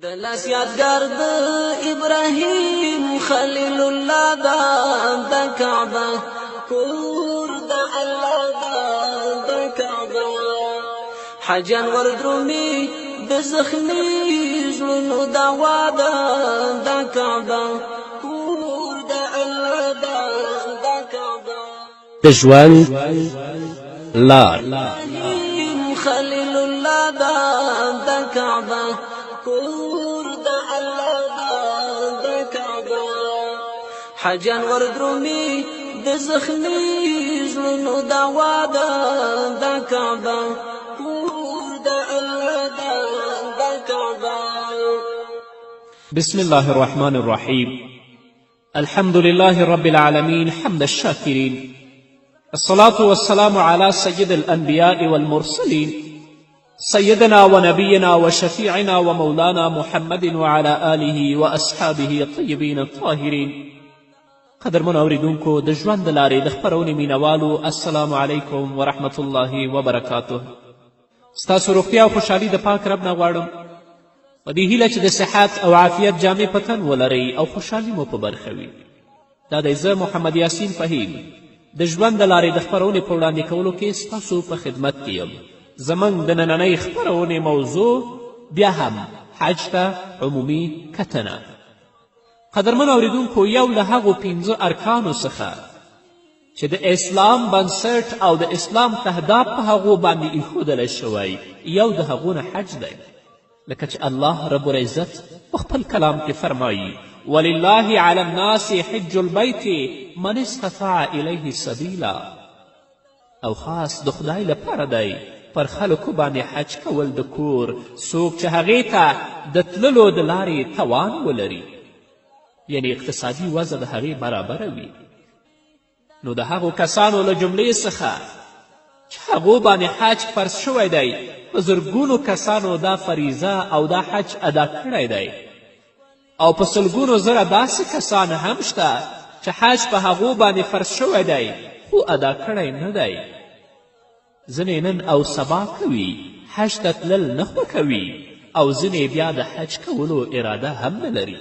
د لاس یادګار د ابراهیم خلیل الله دا د کعبه کور د الله دا د کعبه حجان وردرومي د زخمي زړونو دعوا دا د کعبه کور د الله دا د کعبه د ژوند لار خلیل الله دا د کعبه کور د الله دا د کعبه حجان وردرومي د زخمي زړونو دعوا دا د کعبه کور د الله دا د کعبه. بسم الله الرحمن الرحيم. الحمد لله رب العالمين حمد الشاكرين، الصلاة والسلام على سيد الأنبياء والمرسلين سيدنا ونبينا وشفيعنا ومولانا محمد وعلى آله وأصحابه الطيبين الطاهرين. قدرمنو اوریدونکو د ژوند د لارې د خپرونې مینوالو، السلام علیکم ورحمة الله وبرکاته. ستاسو روغتیا او خوشحالي د پاک رب نه غواړم په دې هیله چې د صحت او عافیت جامې په تن ولرئ او خوشحالي مو په برخه وي. دا دی زه محمد یاسین فهیم د ژوند د لارې د خپرونې په وړاندې کولو کې ستاسو په خدمت کې یم. زموږ د نننۍ خپرونې موضوع بیا هم حج ته عمومي کتنه. قدرمنو اوریدونکو، یو له هغو 5 ارکانو څخه چې د اسلام بنسټ او د اسلام تهداب په هغو باندې ایښودلی شوی، یو د هغو نه حج دی. لکه چې الله رب العزت په خپل کلام کې فرمایي: ولله علی الناس حج البیت من استطاع الیه سبیلا. او خاص د خدای لپاره دی پر خلکو باندې حج کول د کور، څوک چې هغې ته د تللو د لارې توان ولري، یعنی اقتصادي وضع د هغې برابره وي. نو د هغو کسانو له جملې څخه چې هغو باندې حج فرض شوی دی، په زرګونو کسانو دا فریضه او دا حج ادا کړی دی، او په سلګونو زره داسې کسان هم شته چې حج په هغو باندې فرض شوی دی خو ادا کړی نه دی. ځینې نن او سبا کوي، حج ته تلل نه خوښوي، او ځینې بیا د حج کولو اراده هم نه لري.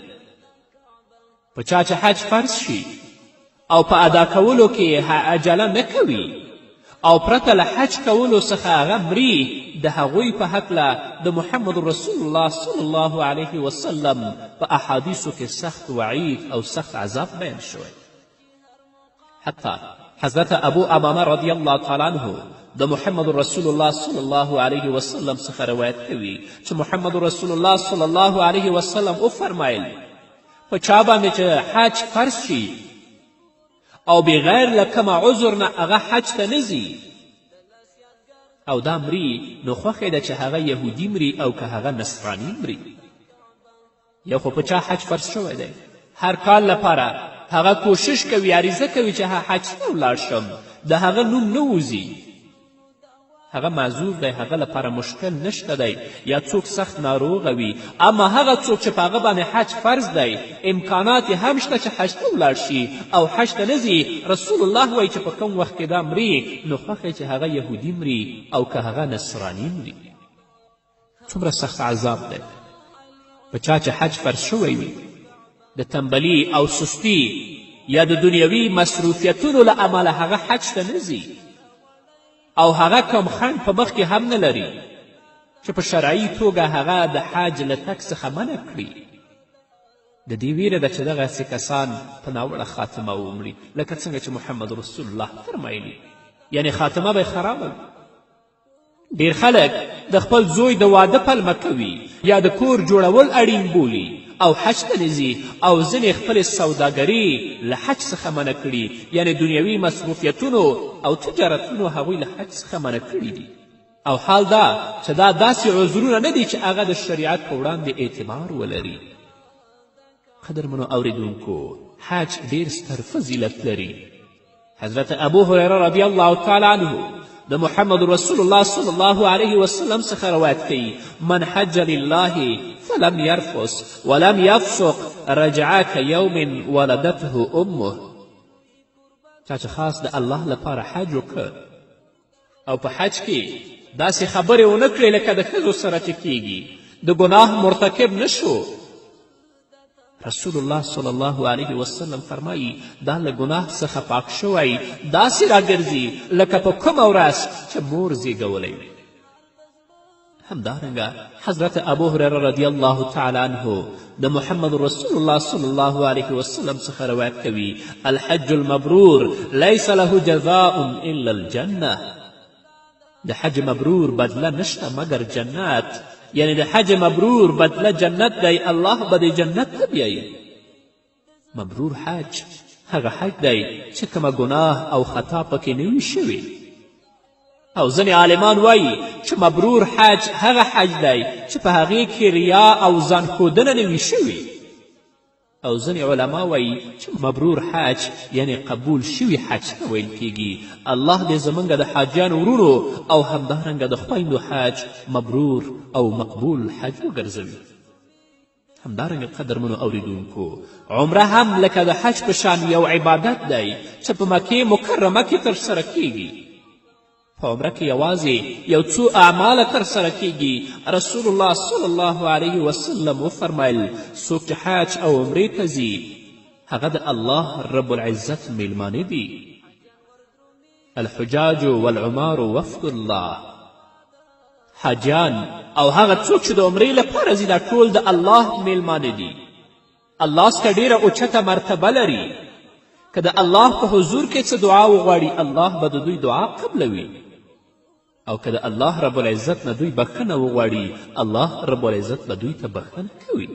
په چا چې حج فرض شي او په ادا کولو کې عجله نه کوي او پرته له حج کولو څخه هغه مري، د هغوی په هکله د محمد رسول الله صلی الله علیه وسلم په احادیثو کې سخت وعید او سخت عذاب بیان شوی. حتی حضرت ابو امامه رضی الله تعالی عنه د محمد رسول الله صلی الله علیه وسلم څخه روایت کوي چې محمد رسول الله صلی الله علیه وسلم وفرمایل: په چا باندې چې حج فرض شي او بغیر له کومه عذر نه هغه حج ته نه ځي او دا مري، نو خوښې ده چې هغه یهودي مري او که هغه نصراني مري. یو خو په چا حج فرض شوی دی، هر کال لپاره هغه کوشش کوي، عریضه کوي چې حج ته ولاړ شم، د هغه نوم نه وځي، هغه معذور دی، هغه لپاره مشکل نشته دی، یا څوک سخت ناروغه وي. اما هغه څوک چې په هغه باندې حج فرض دی، امکانات یې هم شته چې حج ته ولاړ شي او حج ته نه ځي، رسول الله وایي چې په کوم وخت کې دا مري، نو خوښ چې هغه یهودي مري او که هغه نصراني مري. څومره سخت عذاب دی په چا چې حج فرض شوی وي، د تنبلي او سستي یا د دنیوي مصروفیتونو له امله هغه حج ته نه ځي، او هغه کوم خنډ په مخ کې هم نه لري چې په شرعي توګه هغه د حج له تګ څخه منع کړي. د دې ویره ده چې دغسې کسان په ناوړه خاتمه ومري، لکه څنګه چې محمد رسول الله فرمایلي، یعنی خاتمه به خرابه وي. ډېر خلک د خپل زوی د واده پلمه کوي یا د کور جوړول اړین بولي او حج ته نه ځي، او ځینې خپلې سوداګري له حج څخه منع کړي، یعنی دنیوي مصروفیتونو او تجارتونو هغوی له حج څخه منع کړي دي. او حال دا چې دا داسې عذرونه نه دي چې هغه د شریعت په وړاندې اعتبار ولري. قدرمنو اوریدونکو، حج ډېر ستر فضیلت لري. حضرت ابو هریره رضی الله تعالی عنه د محمد رسول الله صلی الله علیه وسلم څخه روایت کوي: من حج لله فلم يرفث ولم يفسق رجع كيوم ولدته امه. چا چې خاص د الله لپاره حج وکړ او په حج کې داسې خبرې ونه کړې لکه د ښځو سره چې کیږي، د ګناه مرتکب نشو. رسول الله صلی الله علیه وسلم فرمایي دا له ګناه څخه پاک شوی داسې راګرځي لکه په کومه ورځ چې مور زیږولی وي. همدارنګه حضرت ابو هریره رضی الله تعالی عنه د محمد رسول الله صلی الله علیه وسلم څخه روایت کوي الحج المبرور لیس له جزاء الا الجنه. د حج مبرور بدله نشته مګر جنت، یعنی د حج مبرور بدله جنت دی، الله به د جنت ته بیایي. مبرور حج هغه حج دی چې کومه ګناه او خطا پکې نه وي شوې. او ځینې عالمان وایي چې مبرور حج هغه حج دی چې په هغې کې ریا او ځان ښودنه نه وي شوې. او ځینې علما وایي چې مبرور حج یعنی قبول شوي حج ته ویل کیږي. الله دې زموږ د حاجیانو ورونو او همدارنګه د خویندو حج مبرور او مقبول حج وګرځوي. همدارنګه قدرمنو اوریدونکو، عمره هم لکه د حج په شان یو عبادت دی چې په مکې مکرمه کې ترسره کیږي. په عمره کې یوازې یو څو اعماله ترسره کیږي. رسول الله صلی الله علیه وسلم وفرمیل څوک چې حج او عمرې ته ځي هغه د الله رب العزت میلمانه دي. الحجاج والعمار وفد الله. حاجیان او هغه څوک چې د عمرې لپاره ځي دا ټول د الله میلمانه دي. الله څخه ډیره اوچته مرتبه لري. که د الله په حضور کې څه دعا وغواړي الله به د دوی دعا قبلوي. او که د الله رب العزت نه دوی بخښنه وغواړي الله رب العزت به دوی ته بخښنه کوي.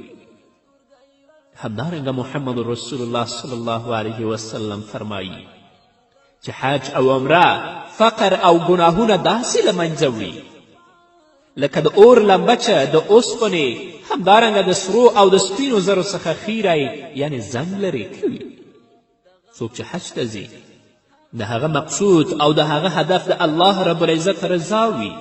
همدارنګه محمد رسول الله صلی الله علیه وسلم فرمایي چې حج او عمره فقر او ګناهونه داسې له منځه وړي لکه د اور لمبه چې د اوسپنې همدارنګه د سرو او د سپینو زرو څخه خیری یعنی زنګ لرې کوي. څوک چې حج ته ځي د هغه مقصود او د هغه هدف د الله رب العزت رضا وي.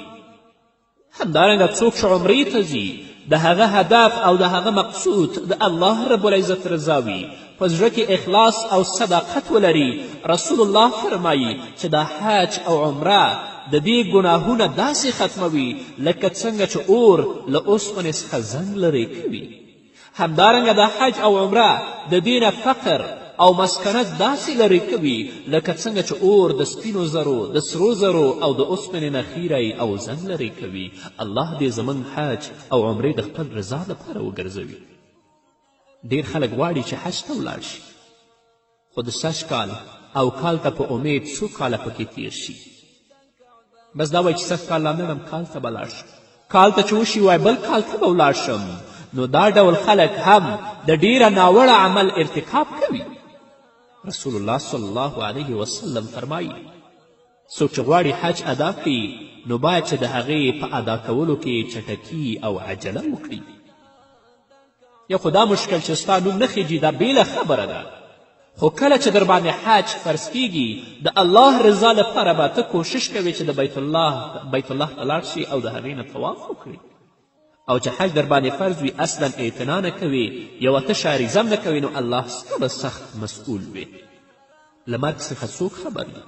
همدارنګه څوک چې عمرې ته ځي د هغه هدف او د هغه مقصود د الله رب العزت رضا وي. په زړه کې اخلاص او صداقت ولري. رسول الله فرمایي چې دا حج او عمره د دې ګناهونه داسې ختموي لکه څنګه چې اور له اوسپنې څخه زنګ لرې کوي. همدارنګه دا حج او عمره د دې نه فقر او مسکنت داسې لرې کوي لکه څنګه چې اور د سپینو زرو د سرو زرو او د اوسپنې نه خیری او زنګ لرې کوي. الله دې زموږ حج او عمرې د خپل رضا لپاره وګرځوي. ډیر خلک غواړي چې حج ته ولاړ شي خو د سږ کال او کال ته په امید څو کاله پکې تیر شي. بس دا وایي چې سږ کال لامنم کال ته به لاړ شم، کال ته چې وشي وایي بل کال ته به ولاړ شم. نو دا ډول خلک هم د ډیره ناوړه عمل ارتکاب کوي. رسول الله صلی الله علیه وسلم فرمایي څوک چې غواړي حج ادا کړي نو باید چې د هغې په ادا کولو کې چټکي او عجله وکړي. یو خو دا مشکل چې ستا نوم نه خیږي دا بیله خبره ده، خو کله چې در باندې حج فرض کیږي د الله رضا لپاره به ته کوشش کوې چې د بیت الله ته لاړ شي او د هغې نه طواف وکړي. او چې حج در باندې فرض وي اصلا اعتنا نه کوي یوه تشه عریضه نه کوي نو الله ستا به سخت مسئول وي. له مرګ څخه څوک خبر وي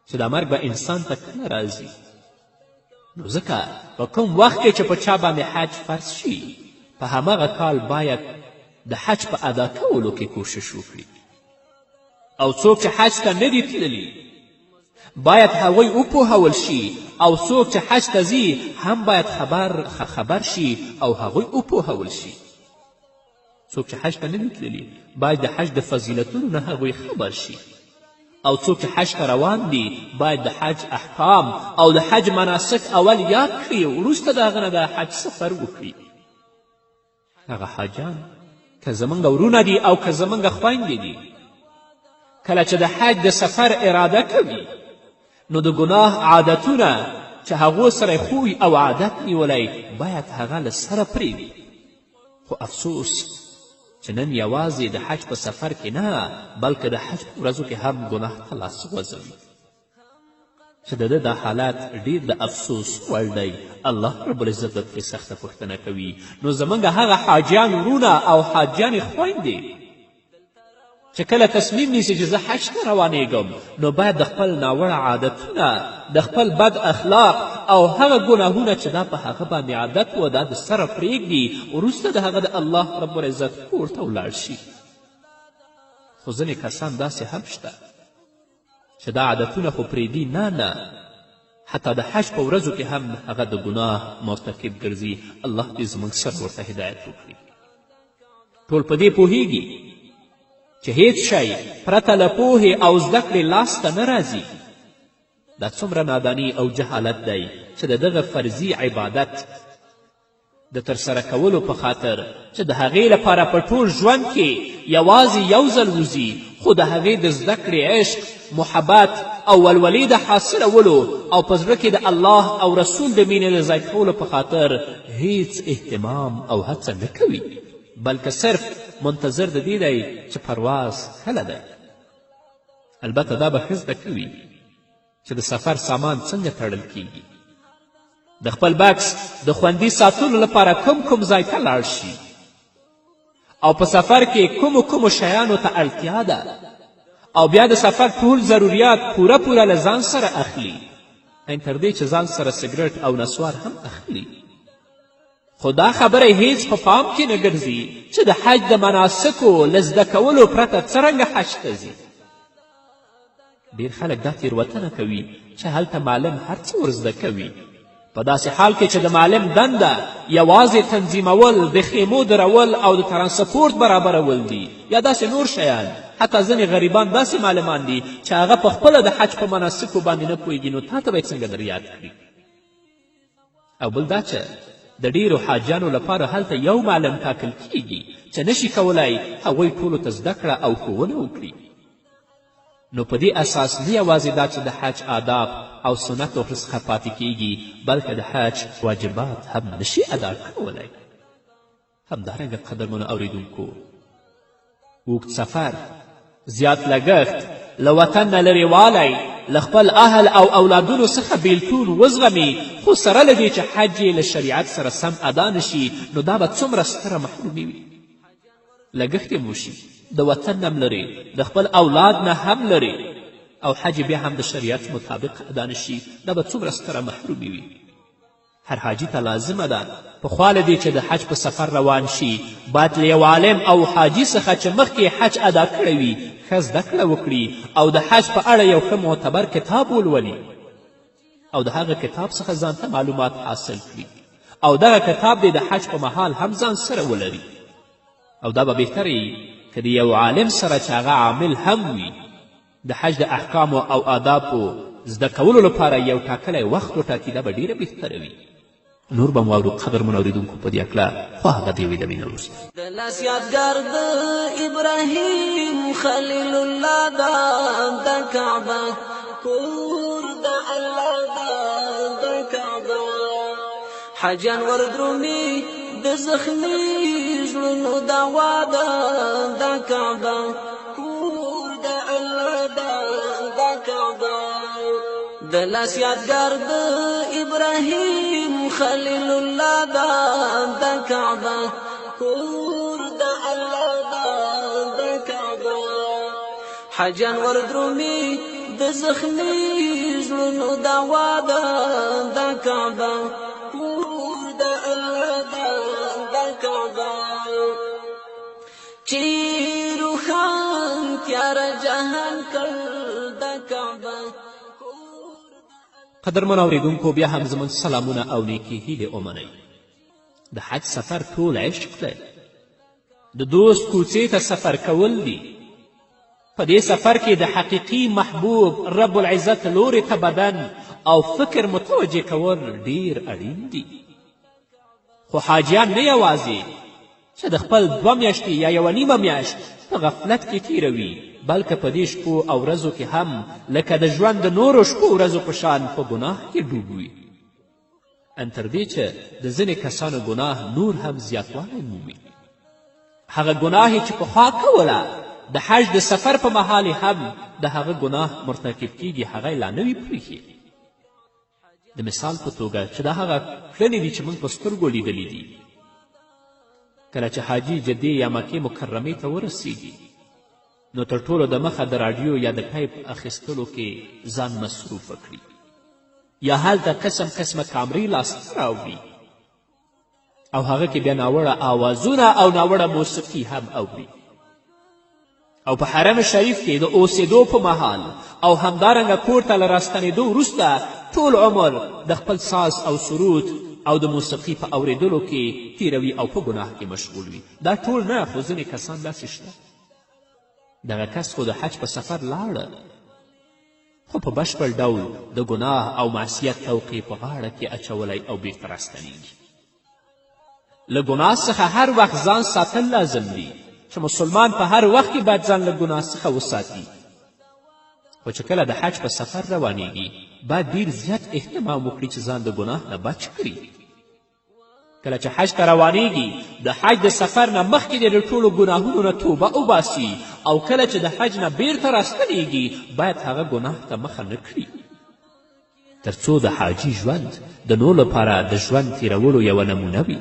چې دا مرګ به انسان ته کله راځي. نو ځکه په کوم وخت کې چې په چا باندې حج فرض شي په هماغه کال باید د حج په ادا کولو کې کوشش وکړي. او څوک چې حج ته نه دي تللي باید هغوی وپوهول شي او څوک چې حج ته ځي هم باید خبر شي او هغوی وپوهول شي. څوک چې حج ته نه دي تللي باید د حج د فضیلتونو نه هغوی خبر شي. او څوک چې حج ته روان دي باید د حج احکام او د حج مناسک اول یاد کړي وروسته د هغه نه د حج سفر وکړي. هغه حاجان که زموږ ورونه دي او که زموږ خویندې دي کله چې د حج د سفر اراده کوي نو د ګناه عادتونه چې هغو سره خوی او عادت نیولی باید هغه له سره پرېږدي. خو افسوس چې نن یوازې د حج په سفر کې نه بلکې د حج په ورځو کې هم ګناه ته لاس غځوي چې د ده دا حالات ډیر د افسوس وړ دی. الله رب العزت به پرې سخته پوښتنه کوي. نو زموږ هغه حاجیان ورونه او حاجیانې خویندې چې کله تصمیم نیسي چې زه حج ته روانېږم نو باید د خپل ناوړه عادتونه د خپل بد اخلاق او هغه ګناهونه چې دا په هغه باندې عادت و دا د سره پرېږدي وروسته د هغه د الله رب العزت کور ته ولاړ شي. خو ځینې کسان داسې هم شته چې دا عادتونه خو پرېږدي نه حتی د حج په ورځو کې هم هغه د ګناه مرتکب ګرځي. الله دې زموږ سر ورته هدایت وکړي. ټول په دې پوهیږي چې هیڅ شی پرته له پوهې او زده کړې لاسته نه راځي. دا څومره نادانی او جهالت دی چې د دغه فرضي عبادت د ترسره کولو په خاطر چې د هغې لپاره په ټول ژوند کې یوازې یو ځل وځي، خو د هغې د زده کړې عشق، محبت او ولولې د حاصلولو او په زړه کې د الله او رسول د مینې د ځای کولو په خاطر هیڅ اهتمام او هڅه نه کوي، بلکې صرف منتظر د دې دی چې پرواز کله دی. البته دا به ښه زده کوي چې د سفر سامان څنګه تړل کیږي، د خپل بکس د خوندي ساتلو لپاره کوم ځای ته لاړ شي او په سفر کې کومو شیانو ته اړتیا ده او بیا د سفر ټول ضروریات پوره له ځان سره اخلي، ان تر دې چې ځان سره سګرټ او نسوار هم اخلي. خو دا خبره هیڅ په پام کې نه ګرځي چې د حج د مناسکو له زده کولو پرته څرنګه حج ته ځي. ډېر خلک دا تېروتنه کوي چې هلته معلم هر څه ورزده کوي، په داسې حال کې چې د معلم دنده یوازې تنظیمول، د خیمو درول او د ترانسپورت برابرول دي یا داسې نور شیان. حتی ځینې غریبان داسې معلمان دي چې هغه په خپله د حج په مناسکو باندې نه پوهېږي، نو تا ته به یې څنګه در یاد کړي. او بل دا چې د ډیرو حاجیانو لپاره هلته یو معلم ټاکل کیږي چې نشي کولی هغوی ټولو ته زده کړه او ښوونه وکړي. نو په دې اساس نه یوازې دا چې د حج آداب او سنتو څخه پاتې کیږي، بلکې د حج واجبات هم نشي ادا کولی. همدارنګه قدرمنو اوریدونکو، اوږد سفر، زیات لګښت، له وطن نه لرې والی، له خپل اهل او اولادونو څخه بیلتون وزغمي، خو سره له دې چې حج یې له شریعت سره سم ادا نشي، نو دا به څومره ستره محرومي وي. لګښت یې وشي، د وطن نه هم لرې، د خپل اولاد نه هم لرې، او حج بیا هم د شریعت مطابق ادا نشي، دا به څومره ستره محرومي وي. هر حاجي ته لازمه ده پخوا له دې چې د حج په سفر روان شي باید له یو عالم او حاجي څخه چې مخکې حج ادا کړی وي ښه زده کړه وکړي او د حج په اړه یو ښه معتبر کتاب ولولي او د هغه کتاب څخه ځان ته معلومات حاصل کړي او دغه کتاب دې د حج په مهال هم ځان سره ولري. او دا به بهتره وي که د یو عالم سره چې هغه عامل هم وي د حج د احکامو او آدابو زده کولو لپاره یو ټاکلی وخت وټاکي، دا به ډیره بهتره وي. نور به مو اورو قدرمنو اورېدونکو په دې هکله، خو هغه دې وي د مینه وروسته. د لاس یادګار د ابراهیم خلیل الله دا د کعبه کور د الله دا د کعبه حاجیان وردرومي د زخمي زړونو دوا ده د کعبه کور د الله دا د کعبه د لاس یادګار د ابراهیم خلیل الله دا د کعبه کور د الله دا د کعبه حاجیان وردرومي د زخمي زړونو دوا ده د کعبه کور د الله دا د کعبه چې روښان تیاره جهان کړ د کعبه. قدرمن اوریدونکو، بیا هم زموږ سلامونه او نیکې هیلې ومنئ. د حج سفر ټول عشق دی، د دوست کوڅې ته سفر کول دي. په دې سفر کې د حقیقي محبوب رب العزت لوري ته بدن او فکر متوجه کول ډیر اړین دي. خو حاجیان نه یوازې چې د خپل 2 میاشتې یا 1.5 میاشت په غفلت کې تیروي، بلکې په دې شپو او ورځو کې هم لکه د ژوند د نورو شپو ورځو په شان په ګناه کې ډوب وي، ان تر دې چې د ځینې کسانو ګناه نور هم زیاتوالی مومي. هغه ګناه چې پخوا کوله د حج د سفر په مهال هم د هغه ګناه مرتکب کیږي، هغه یې لا نه وي پرېښي. د مثال په توګه چې دا هغه کړنې دي چې موږ په سترګو لیدلي دي. کله چې حاجي جدې یا مکې مکرمې ته ورسیږي نو تر ټولو د مخه د راډیو یا د ټایپ اخیستلو کې ځان مصروفه کړي، یا هلته قسم قسمه کامرې لاسته راوړي او هغه کې بیا ناوړه آوازونه او ناوړه موسیقي هم اوري او په حرم شریف کې د اوسېدو په مهال او همدارنګه کور ته له راستنېدو وروسته ټول عمر د خپل ساز او سرود او د موسیقي په اورېدلو کې تیروي او په ګناه کې مشغول وي. دا ټول نه، خو ځینې کسان داسې شته دغه کس خو د حج په سفر لاړه خو په بشپړ ډول د ګناه او معصیت توقع په غاړه کې اچولی او بیرته راستنیږي. له ګناه څخه هر وخت ځان ساتل لازم دي چې مسلمان په هر وخت کې باید ځان له ګناه څخه وساتي. خو چې کله د حج په سفر روانیږي باید ډېر زیات اهتمام وکړي چې ځان د ګناه نه بچ کړي. کله چې حج ته روانیږي د حج د سفر نه مخکې د ټولو ګناهونو نه توبه وباسي او کله چې د حج نه بیرته راستنیږي باید هغه ګناه ته مخه نه کړي تر څو د حاجي ژوند د نور لپاره د ژوند تیرولو یوه نمونه وي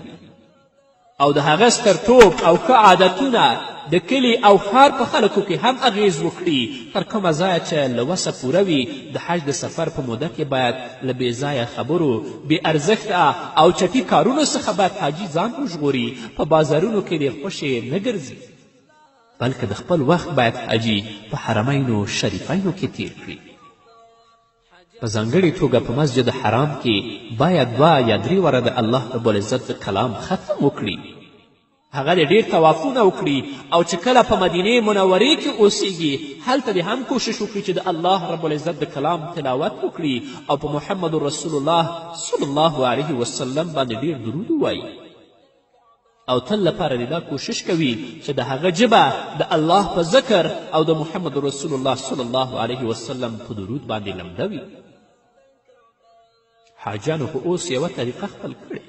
او د هغه سترتوب او ښه عادتونه د کلي او ښار په خلکو کې هم اغیز وکړي. تر کومه ځایه چې له وسه پوره وي د حج د سفر په موده کې باید له بې ځایه خبرو، بې ارزښته او چټي کارونو څخه باید حاجي ځان وژغوري. په بازارونو کې د خوشې نه ګرځي بلکې د خپل وخت باید حاجي په حرمینو شریفینو کې تیر کړي. په ځانګړې توګه په مسجد حرام کې باید 2 یا 3 واره د الله رب العزت د کلام ختم وکړي. هغه دې ډېر طوافونه وکړي او چې کله په مدینې منورې کې اوسیږي هلته دې هم کوشش وکړي چې د الله رب العزت د کلام تلاوت وکړي او په محمد رسول الله صلی الله علیه وسلم باندې ډېر درود ووایي او تل لپاره دې دا کوشش کوي چې د هغه ژبه د الله په ذکر او د محمد رسول الله صلی الله علیه وسلم په درود باندې لمده وي. حاجیانو خو اوس یوه طریقه خپل کړې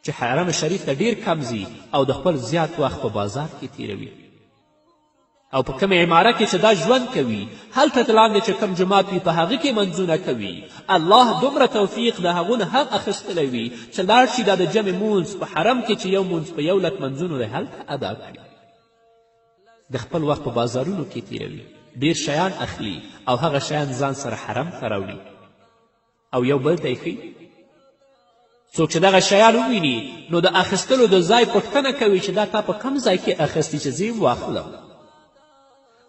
چې حرم شریف ته ډیر کم ځي او د خپل زیات وخت په بازار کې تیروي او په کومې عماره کې چې دا ژوند کوي هلته د لاندې چې کوم جومات وي په هغه کې منځونه کوي. الله دومره توفیق د هغو نه هم اخیستلی وي چې لاړ شي دا د جمع مونځ په حرم کې چې یو مونځ په 100,000 منځونو دی هلته ادا کړي. د خپل وخت په بازارونو کې تیروي، ډیر شیان اخلي او هغه شیان ځان سره حرم ته راوړي او یو بل ته یې ښیي. څوک چې دغه شیان وویني نو د اخیستلو د ځای پوښتنه کوي چې دا تا په کم ځای کې اخیستي چې زه واخلم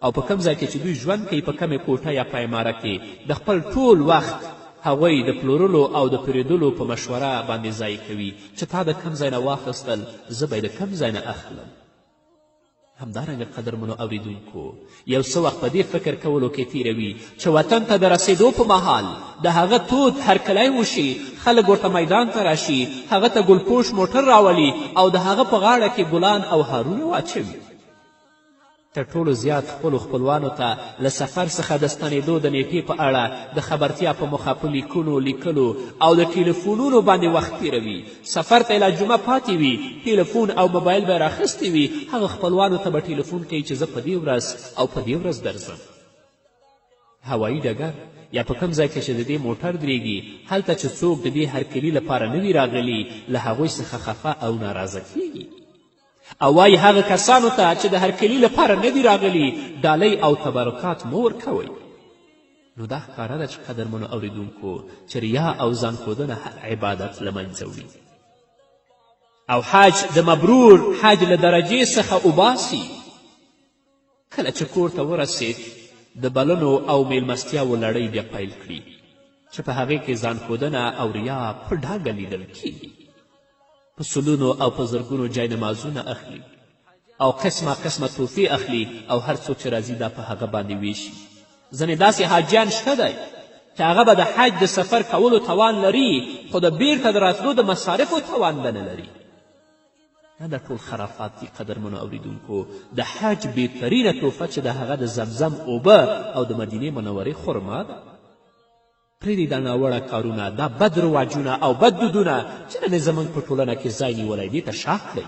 او په کم ځای کې چې دوی ژوند کوي په کمې کوټه یا په عماره کې د خپل ټول وخت هغوی د پلورلو او د پیرودلو په مشوره باندې ځای کوي چې تا د کم ځای نه واخیستل زه به یې د کم ځای نه اخلم. همدارنګه قدرمنو اوریدونکو یو څه وخت په دې فکر کولو کې تیروي چې وطن ته د رسېدو په مهال د هغه تود هرکلی وشي، خلک ورته میدان ته راشي، هغه ته ګلپوش موټر راولي او د هغه په غاړه کې ګلان او هارونه واچوي. تر ټولو زیات خپلو خپلوانو ته له سفر څخه د ستنېدو د نیټې په اړه د خبرتیا په موخه په لیکلو او د ټیلیفونونو باندې وخت تیروي. سفر ته لا جمعه پاتې وي، ټیلیفون او موبایل به یې راخیستی وي، هغه خپلوانو ته به ټیلیفون کوي چې زه په دې ورځ او په دې ورځ درځم. هوایي ډګر یا په کوم ځای کې چې د دې موټر درېږي هلته چې څوک د دې هرکلي لپاره نه وي راغلي له هغوی څخه خفه او ناراضه کیږي او وایي هغه کسانو ته چې د هرکلي لپاره نه دي راغلي ډالۍ او تبرکات مه ورکوئ. نو دا ښکاره ده چې قدرمنو اوریدونکو چې ریا او ځانښودنه هر عبادت له منځه وړي او حج د مبرور حج له درجې څخه وباسي. کله چې کور ته ورسېد د بلنو او میلمستیاو لړۍ بیا پیل کړي چې په هغې کې ځانښودنه او ریا په ډاګه لیدل کیږي. په سلونو او په زرګونو جای نمازونه اخلي او قسمه تحفې اخلي او هر څوک چې راځي دا په هغه باندې ویشي. ځینې داسې حاجیان شته دی چې هغه به د حج د سفر کولو توان لري خو د بیرته د راتلو د مصارفو توان به نه لري. دا ټول خرافات دي قدرمنو اوریدونکو. د حج بهترینه تحفه چې د هغه د زمزم اوبه او د مدینې منورې خرما ده. پرېږدئ دا ناوړه کارونه، دا بد رواجونه او بد دودونه چې نن زموږ په ټولنه کې ځای نیولی دې ته شا کړئ.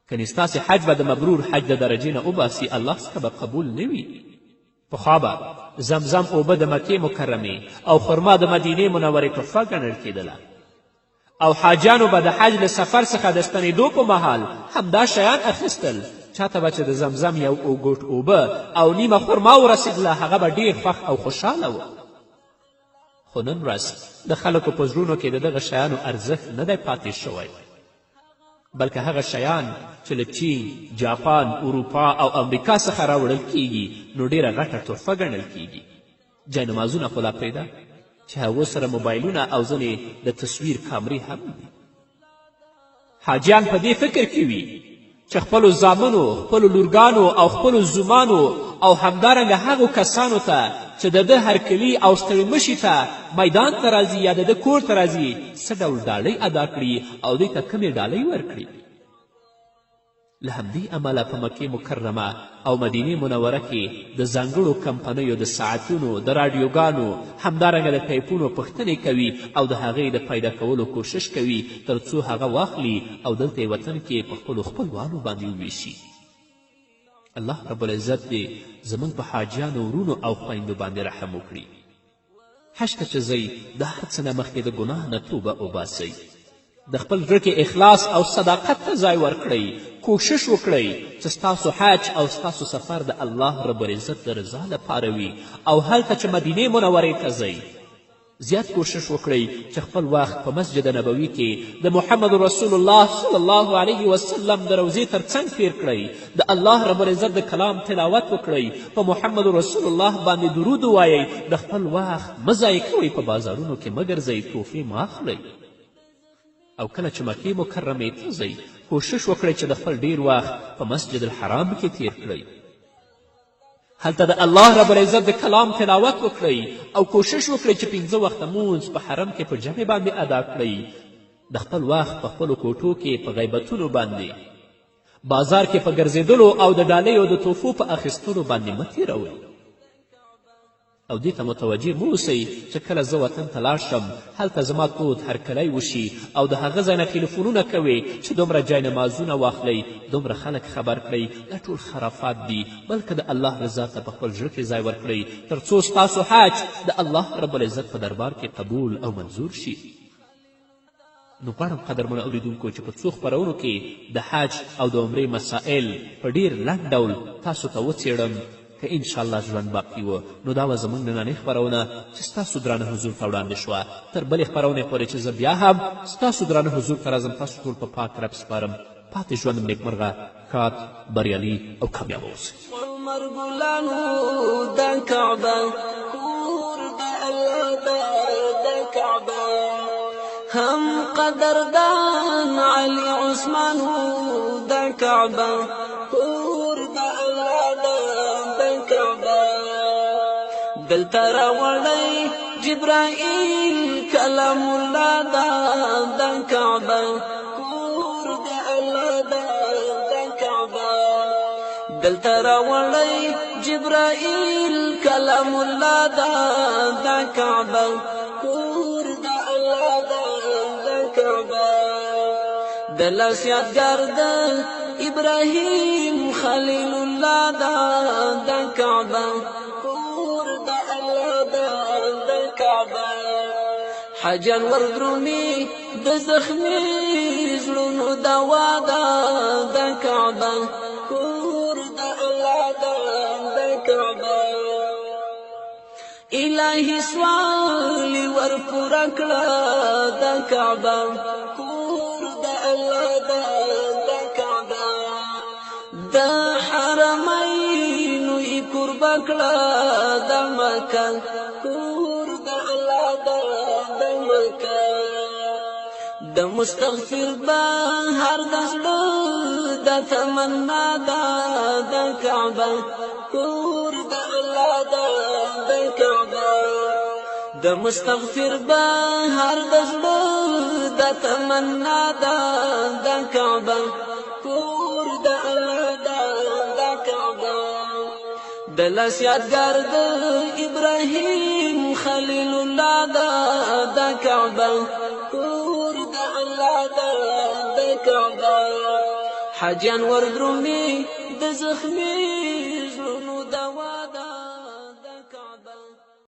کنې ستاسې حج به د مبرور حج د درجې نه وباسي الله څخه به قبول نه وي. پخوا به زمزم اوبه د مکې مکرمې او خرما د مدینې منورې تحفه ګڼل کېدله او حاجیانو به د حج له سفر څخه د ستنېدو په مهال همدا شیان اخیستل. چاته به چې د زمزم یو ګوټ اوبه او نیمه خرما ورسېدله هغه به ډېر خوښ او خوشحاله و. خو نن ورځ د خلکو په زړونو کې د دغه شیانو ارزښت نه دی پاتې شوی، بلکې هغه شیان چې له چین، جاپان، اروپا او امریکا څخه راوړل کیږي نو ډیره غټه تحفه ګڼل کیږي. جاینمازونه خو لا پرېږده چې هغو سره موبایلونه او ځینې د تصویر کامرې هم دي. حاجیان په دې فکر کې وي چې خپلو زامنو، خپلو لورګانو او خپلو زومانو او همدارنګه هغو کسانو ته چې د ده هرکلي او ستړي مشي ته میدان ته راځي یا د ده کور ته راځي څه ډول ډالۍ ادا کړي او دوی ته کمې ډالۍ ورکړي. له همدې امله په مکې مکرمه او مدینې منوره کې د ځانګړو کمپنیو د ساعتونو، د راډیوګانو، همدارنګه د ټیپونو پوښتنې کوي او د هغې د پیدا کولو کوشش کوي تر څو هغه واخلي او دلته یې وطن کې په خپلو خپلوانو باندې وویشي. الله رب العزت دې زموږ په حاجیانو، ورونو او خویندو باندې رحم وکړي. حج ته چې ځئ د هر څه نه مخکې د ګناه نه توبه وباسئ، د خپل زړه کې اخلاص او صداقت ته ځای ورکړئ. کوشش وکړئ چې ستاسو حج او ستاسو سفر د الله رب العزت د رضا لپاره وي او هلته چې مدینې منورې ته ځئ زیات کوشش وکړئ چې خپل وخت په مسجد نبوي کې د محمد رسول الله صلی الله علیه وسلم د روضې تر څنګ تیر کړئ، د الله رب العزت د کلام تلاوت وکړئ، په محمد رسول الله باندې درود ووایئ. د خپل وخت مه ضایع کوئ، په بازارونو کې مه ګرځئ، تحفې مه اخلئ. او کله چې مکې مکرمې ته ځئ کوشش وکړئ چې د خپل ډیر وخت په مسجد الحرام کې تیر کړئ. هلته د الله رب العزت د کلام تلاوت وکړئ او کوشش وکړئ چې 5 وخته مونځ په حرم کې په جمع باندې ادا کړئ. د خپل وخت په خپلو کوټو کې په غیبتونو باندې، بازار کې په ګرځېدلو او د ډالیو د تحفو په اخیستلو باندې مه تېروئ. او دې ته متوجه مو اوسئ چې کله زه وطن ته لاړ شم هلته زما تود هرکلی وشي او د هغه ځای نه تلیفونونه کوې چې دومره جاینمازونه واخلئ، دومره خلک خبر کړئ. دا ټول خرافات دي، بلکې د الله رضا ته په خپل زړه کې ځای ورکړئ تر څو ستاسو حج د الله رب العزت په دربار کې قبول او منظور شي. نو غواړم قدرمنو اوریدونکو چې په څو خپرونو کې د حج او د عمرې مسائل په ډیر لنډ ډول تاسو ته وڅېړم. که انشاءالله ژوند باقي و نو دا به زموږ نننۍ خپرونه چې ستاسو درانه حضور ته وړاندې شوه. تر بلې خپرونې پورې چې زه بیا هم ستاسو درانه حضور ته راځم، تاسو ټول په پاک رب سپارم. پاتې ژوند نیکمرغه، ښاد، بریالي او کامیابه اوسئ. مرګلانو د کعبه کور د الله د کعبه هم قدردان علي عثمان د کعبه کور د الله د کعبه دلته راوړی جبرائیل کلام الله د کعبه کور د الله د کعبه دلته راوړی جبرائیل کلام الله د کعبه کور د الله د کعبه د لاس یادګار د ابراهیم خلیل الله د کعبه کور د الله د کعبه حجان وردرونی د زخمی زړونو دوا د کعبه کور د الله د کعبه الهی سوالی ور پورا کړه د کعبه کور د الله د کعبه د حرمینو ای قربا کړه د مکه کور د الله د مکه د مستغفر بهر د زړه د تمنا د کعبه کور د الله د کعبه د مستغفر بهر د زړه د تمنا د کعبه کور د الله د کعبه د لاس یادګار د ابراهیم خلیل الله د کعبه کور د الله د کعبه حجان وردرومي د زخمی